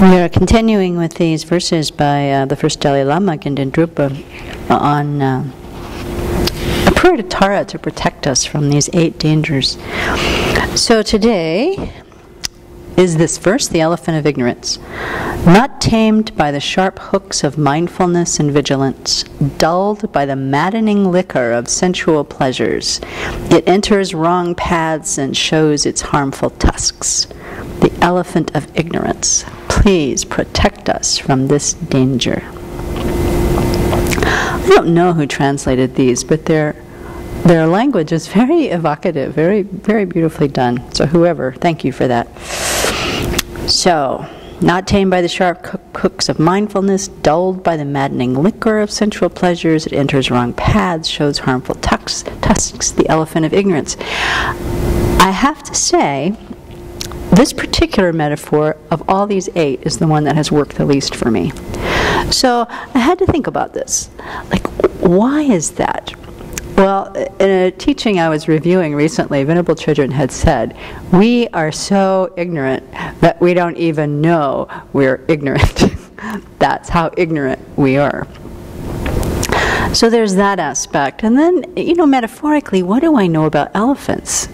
We are continuing with these verses by the first Dalai Lama, Gindan Drupa, on a prayer to Tara to protect us from these 8 dangers. So today is this verse, the elephant of ignorance. Not tamed by the sharp hooks of mindfulness and vigilance, dulled by the maddening liquor of sensual pleasures, it enters wrong paths and shows its harmful tusks. The elephant of ignorance. Please protect us from this danger. I don't know who translated these, but their language is very evocative, very, very beautifully done. So whoever, thank you for that. So, not tamed by the sharp hooks of mindfulness, dulled by the maddening liquor of sensual pleasures, it enters wrong paths, shows harmful tusks, the elephant of ignorance. I have to say, this particular metaphor of all these 8 is the one that has worked the least for me. So I had to think about this. Like, why is that? Well, in a teaching I was reviewing recently, Venerable Children had said, we are so ignorant that we don't even know we're ignorant. That's how ignorant we are. So there's that aspect. And then, metaphorically, what do I know about elephants?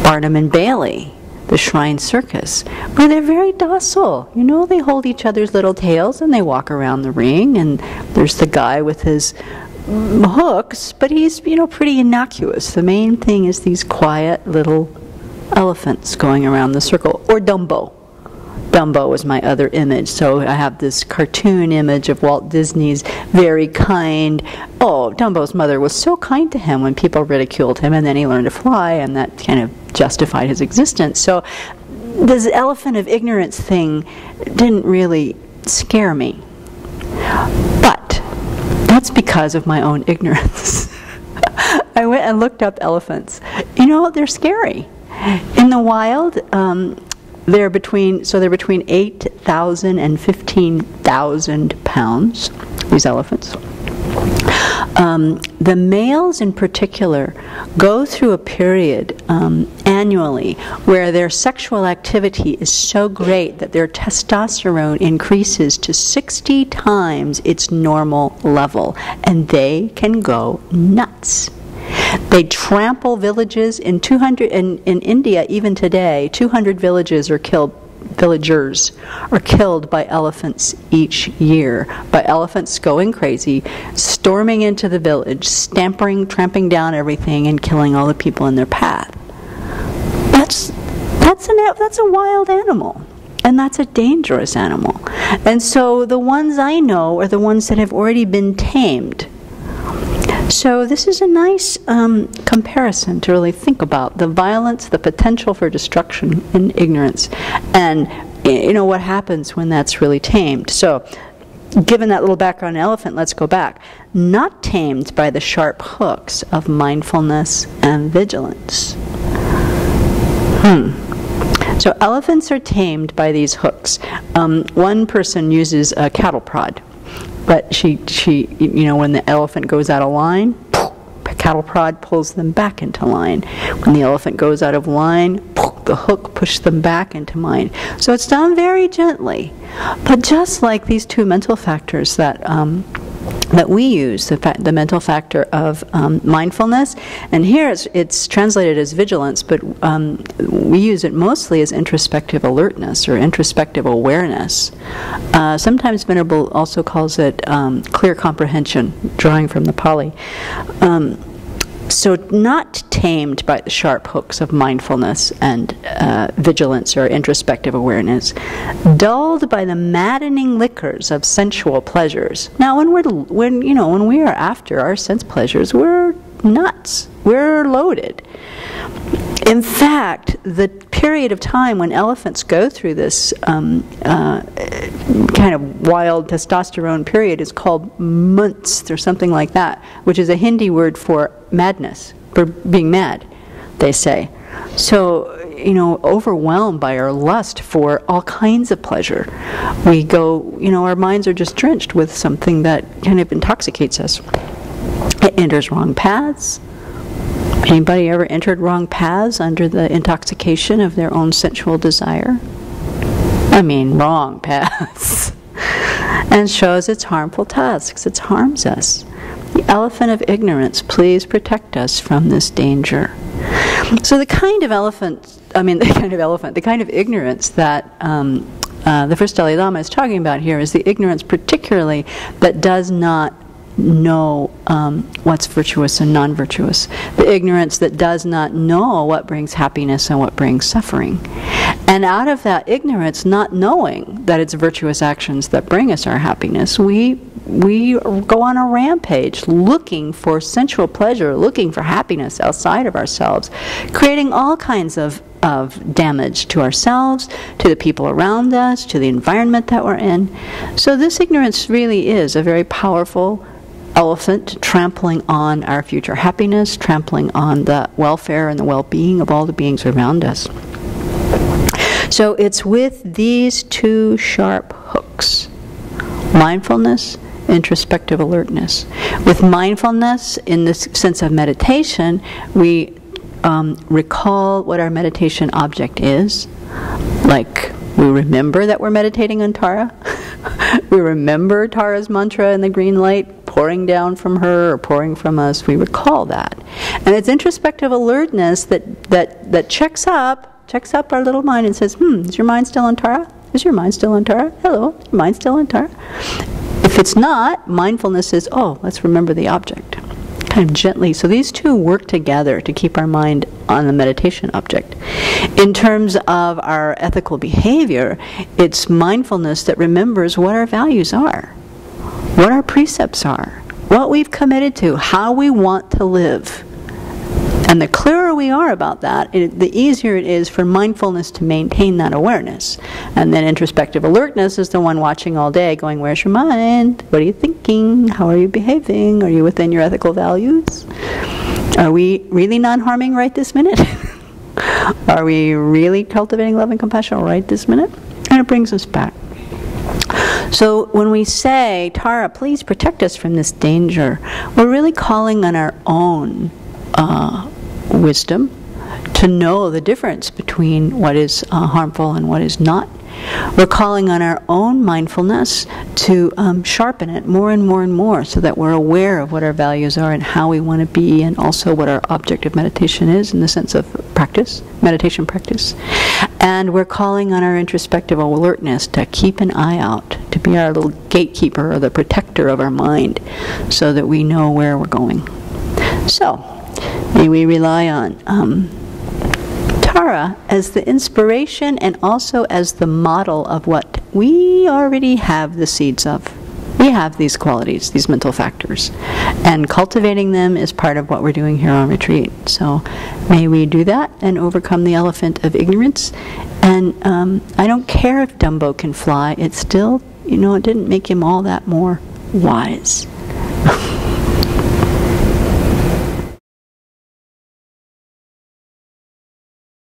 Barnum and Bailey, the Shrine Circus, where they're very docile. They hold each other's little tails and they walk around the ring, and there's the guy with his hooks, but he's, pretty innocuous. The main thing is these quiet little elephants going around the circle. Or Dumbo. Dumbo is my other image. So I have this cartoon image of Walt Disney's very kind. Oh, Dumbo's mother was so kind to him when people ridiculed him, and then he learned to fly, and that kind of justified his existence. So this elephant of ignorance thing didn't really scare me. But that's because of my own ignorance. I went and looked up elephants. They're scary. In the wild, they're between 8,000 and 15,000 pounds, these elephants. The males in particular go through a period annually where their sexual activity is so great that their testosterone increases to 60 times its normal level, and they can go nuts. They trample villages. In India, even today, 200 villagers are killed by elephants each year, by elephants going crazy, storming into the village, tramping down everything, and killing all the people in their path. That's a wild animal, and that's a dangerous animal. And so the ones I know are the ones that have already been tamed. So this is a nice comparison to really think about the violence, the potential for destruction in ignorance, and what happens when that's really tamed. So given that little background on elephant, let's go back. Not tamed by the sharp hooks of mindfulness and vigilance. So elephants are tamed by these hooks. One person uses a cattle prod. But she, when the elephant goes out of line, the cattle prod pulls them back into line. When the elephant goes out of line, the hook pushes them back into line. So it's done very gently. But just like these 2 mental factors that we use, the mental factor of mindfulness, and here it's translated as vigilance, but we use it mostly as introspective alertness or introspective awareness. Sometimes Venerable also calls it clear comprehension, drawing from the Pali. So not tamed by the sharp hooks of mindfulness and vigilance or introspective awareness, dulled by the maddening liquors of sensual pleasures. Now, when we are after our sense pleasures, we're nuts. We're loaded. In fact, the period of time when elephants go through this kind of wild testosterone period is called months or something like that, which is a Hindi word for madness, for being mad, they say. So, overwhelmed by our lust for all kinds of pleasure, we go, our minds are just drenched with something that kind of intoxicates us. It enters wrong paths. Anybody ever entered wrong paths under the intoxication of their own sensual desire? wrong paths, and shows its harmful tusks. It harms us. The elephant of ignorance, please protect us from this danger. So the kind of ignorance that the first Dalai Lama is talking about here is the ignorance particularly that does not know what's virtuous and non-virtuous. The ignorance that does not know what brings happiness and what brings suffering. And out of that ignorance, not knowing that it's virtuous actions that bring us our happiness, we go on a rampage looking for sensual pleasure, looking for happiness outside of ourselves, creating all kinds of damage to ourselves, to the people around us, to the environment that we're in. So this ignorance really is a very powerful elephant trampling on our future happiness, trampling on the welfare and the well-being of all the beings around us. So it's with these two sharp hooks, mindfulness, introspective alertness. With mindfulness, in the sense of meditation, we recall what our meditation object is. Like, we remember that we're meditating on Tara. We remember Tara's mantra and the green light pouring down from her or pouring from us. We recall that. And it's introspective alertness that checks up our little mind and says, is your mind still on Tara? Is your mind still on Tara? Hello, is your mind still on Tara? If it's not, mindfulness is, let's remember the object. Kind of gently. So these two work together to keep our mind on the meditation object. In terms of our ethical behavior, it's mindfulness that remembers what our values are, what our precepts are, what we've committed to, how we want to live. And the clearer we are about that, the easier it is for mindfulness to maintain that awareness. And then introspective alertness is the one watching all day, going, where's your mind? What are you thinking? How are you behaving? Are you within your ethical values? Are we really non-harming right this minute? Are we really cultivating love and compassion right this minute? And it brings us back. So when we say, Tara, please protect us from this danger, we're really calling on our own wisdom to know the difference between what is harmful and what is not. We're calling on our own mindfulness to sharpen it more and more and more so that we're aware of what our values are and how we want to be, and also what our object of meditation is in the sense of practice, meditation practice. And we're calling on our introspective alertness to keep an eye out, to be our little gatekeeper or the protector of our mind so that we know where we're going. So, may we rely on Tara as the inspiration and also as the model of what we already have the seeds of. We have these qualities, these mental factors, and cultivating them is part of what we're doing here on retreat. So may we do that and overcome the elephant of ignorance. And I don't care if Dumbo can fly, it's still, it didn't make him all that more wise.